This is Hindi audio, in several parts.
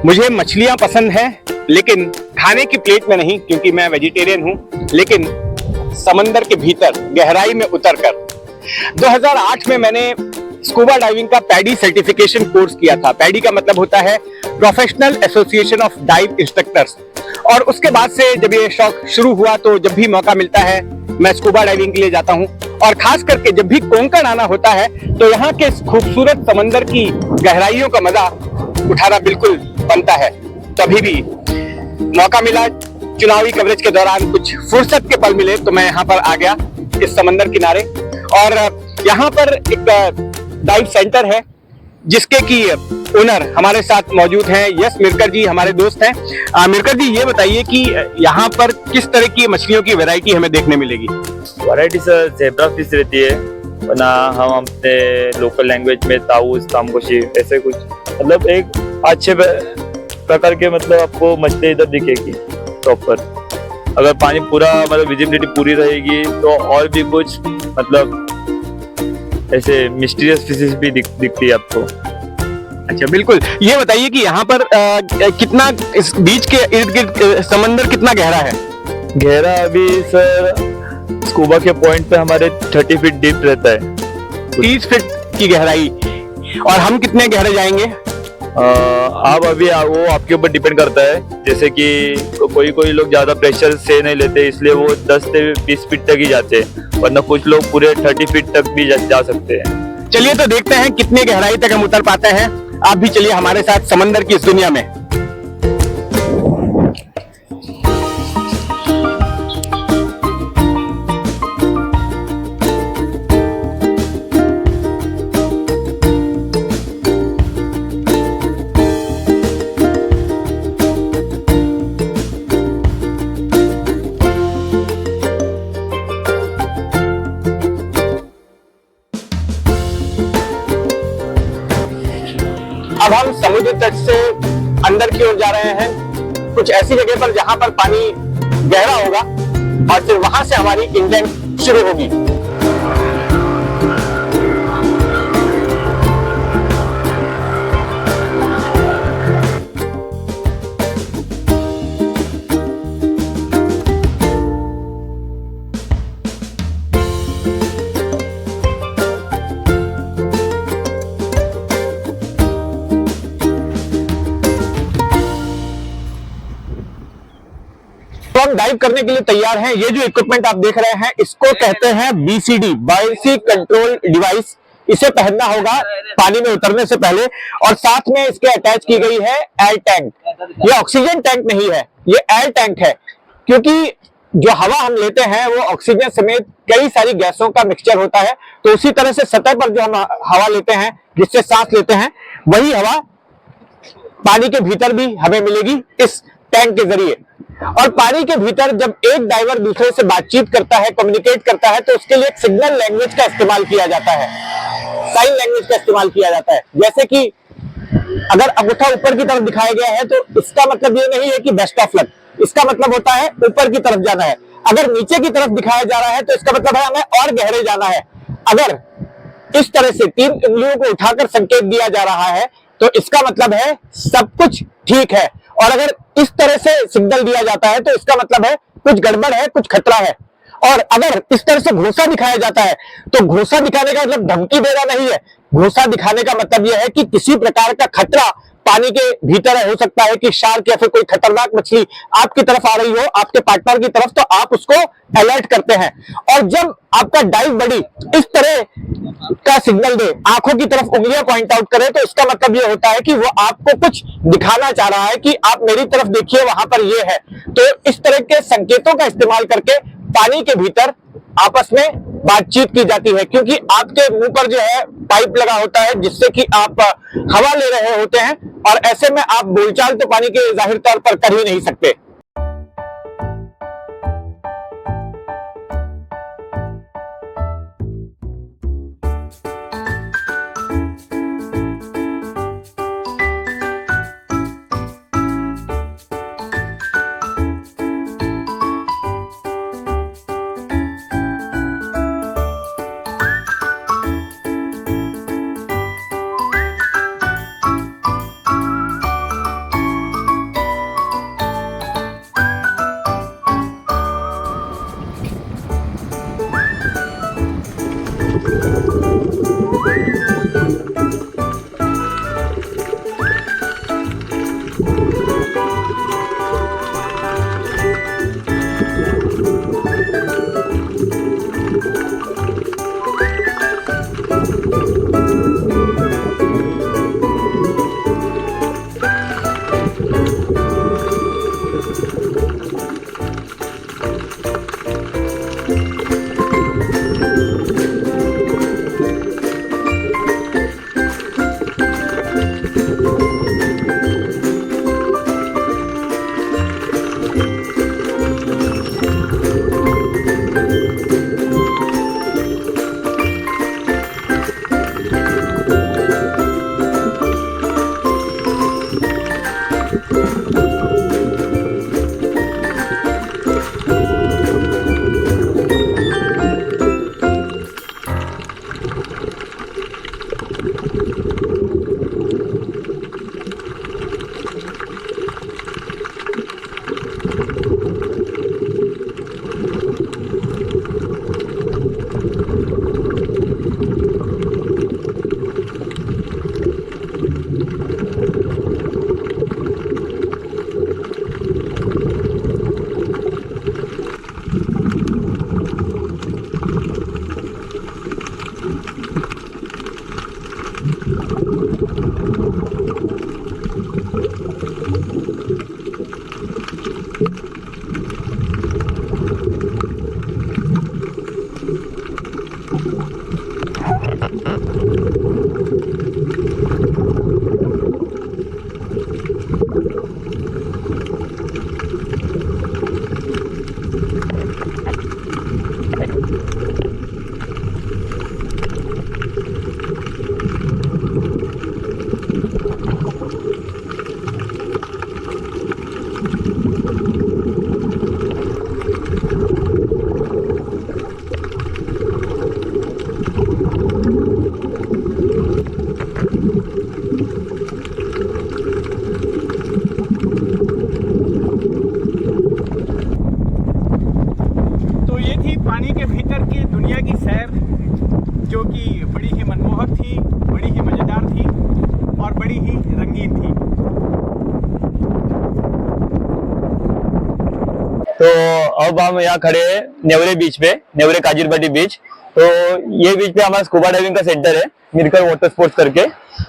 मुझे मछलियां पसंद हैं, लेकिन खाने की प्लेट में नहीं, क्योंकि मैं वेजिटेरियन हूं। लेकिन समंदर के भीतर गहराई में उतरकर 2008 में मैंने स्कूबा डाइविंग का पैडी सर्टिफिकेशन कोर्स किया था। पैडी का मतलब होता है professional association of dive instructors. और उसके बाद से जब ये शौक शुरू हुआ तो जब भी मौका मिलता है मैं स्कूबा डाइविंग के लिए जाता हूं। और खास करके जब भी कोंकण आना होता है तो यहाँ के खूबसूरत समंदर की गहराइयों का मजा उठाना बिल्कुल बनता है। तभी भी मौका मिला, चुनावी कवरेज के दौरान कुछ फुर्सत के पल मिले तो मैं यहाँ पर आ गया इस समंदर किनारे। और यहाँ पर एक डाइव सेंटर है जिसके की ओनर हमारे साथ मौजूद हैं। यस मिरकर जी हमारे दोस्त हैं। मिरकर जी ये बताइए कि यहाँ पर किस तरह की मछलियों की वैरायटी हमें देखने मिलेगी? वैरायटी सर जेब्रा फिश रहती है, वरना हम अपने लोकल लैंग्वेज में ताऊस, तामकोशी ऐसे कुछ, मतलब एक अच्छे प्रकार के मतलब आपको मछली इधर दिखेगी प्रॉपर। अगर पानी पूरा मतलब विजिबिलिटी पूरी रहेगी तो और भी कुछ मतलब ऐसे मिस्टीरियस फिशेस भी दिखती है आपको। अच्छा बिल्कुल, ये बताइए कि यहाँ पर कितना इस बीच के इर्द गिर्द समंदर कितना गहरा है? गहरा अभी सर स्कूबा के पॉइंट पे हमारे 30 फीट डीप रहता है। 30 फीट की गहराई। और हम कितने गहरे जाएंगे? आप अभी वो आपके ऊपर डिपेंड करता है। जैसे कि कोई लोग ज्यादा प्रेशर से नहीं लेते, इसलिए वो 10 से 20 फीट तक ही जाते हैं, वरना कुछ लोग पूरे 30 फीट तक भी जा सकते हैं। चलिए तो देखते हैं कितनी गहराई तक हम उतर पाते हैं। आप भी चलिए हमारे साथ समंदर की इस दुनिया में। अब हम समुद्र तट से अंदर की ओर जा रहे हैं, कुछ ऐसी जगह पर जहां पर पानी गहरा होगा और फिर वहां से हमारी इंग्लैंड शुरू होगी। तो हम डाइव करने के लिए तैयार हैं। ये जो इक्विपमेंट आप देख रहे हैं इसको कहते हैं BCD, बायोसी कंट्रोल डिवाइस। इसे पहनना होगा पानी में उतरने से पहले। और साथ में इसके अटैच की गई है एयर टैंक। ये ऑक्सीजन टैंक नहीं है, ये एयर टैंक है, क्योंकि जो हवा हम लेते हैं वो ऑक्सीजन समेत कई सारी गैसों का मिक्सचर होता है। तो उसी तरह से सतह पर जो हम हवा लेते हैं, जिससे सांस लेते हैं, वही हवा पानी के भीतर भी हमें मिलेगी इस टैंक के जरिए। और पानी के भीतर जब एक डाइवर दूसरे से बातचीत करता है, कम्युनिकेट करता है, तो उसके लिए एक सिग्नल लैंग्वेज का इस्तेमाल किया जाता है, साइन लैंग्वेज का इस्तेमाल किया जाता है। जैसे कि अगर अंगूठा ऊपर की तरफ दिखाया गया है तो इसका मतलब ये नहीं है कि बेस्ट ऑफ लक, इसका मतलब होता है ऊपर की तरफ जाना है। अगर नीचे की तरफ दिखाया जा रहा है तो इसका मतलब है हमें और गहरे जाना है। अगर इस तरह से 3 उंगलियों को उठाकर संकेत दिया जा रहा है तो इसका मतलब है सब कुछ ठीक है। और अगर इस तरह से सिग्नल दिया जाता है तो इसका मतलब है कुछ गड़बड़ है, कुछ खतरा है। और अगर इस तरह से घोंसा दिखाया जाता है तो घोंसा दिखाने का मतलब धमकी देना नहीं है। घोंसा दिखाने का मतलब यह है कि किसी प्रकार का खतरा पानी के भीतर हो सकता है, कि शार्क या फिर कोई खतरनाक मछली आपकी तरफ आ रही हो, आपके पार्टनर की तरफ, तो आप उसको अलर्ट करते हैं। और जब आपका डाइव बडी इस तरह का सिग्नल दे, आंखों की तरफ उंगलियां पॉइंट आउट करे, तो इसका मतलब यह होता है कि वो आपको कुछ दिखाना चाह रहा है कि आप मेरी तरफ देखिए, वहां पर ये है। तो इस तरह के संकेतों का इस्तेमाल करके पानी के भीतर आपस में बातचीत की जाती है, क्योंकि आपके मुंह पर जो है पाइप लगा होता है जिससे कि आप हवा ले रहे होते हैं, और ऐसे में आप बोलचाल तो पानी के जाहिर तौर पर कर ही नहीं सकते। तो अब हम यहाँ खड़े हैं नेवरे बीच पे, नेवरे काजिरबाटी बीच। तो ये बीच पे हमारा स्कूबा डाइविंग का सेंटर है, मिरकर वाटर स्पोर्ट्स करके।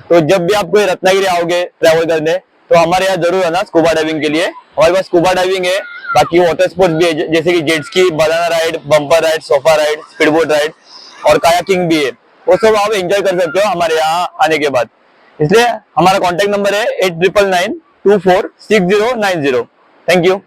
तो जब भी आप कोई रत्नागिरी आओगे ट्रैवल करने तो हमारे यहाँ जरूर आना स्कूबा डाइविंग के लिए। हमारे पास स्कूबा डाइविंग है, बाकी वाटर स्पोर्ट्स भी है, जैसे कि jet ski, banana ride, bumper ride, sofa ride, speed boat ride और कायाकिंग भी है। वो सब आप एंजॉय कर सकते हो हमारे यहाँ आने के बाद। इसलिए हमारा कॉन्टेक्ट नंबर है 8999246090। Thank you.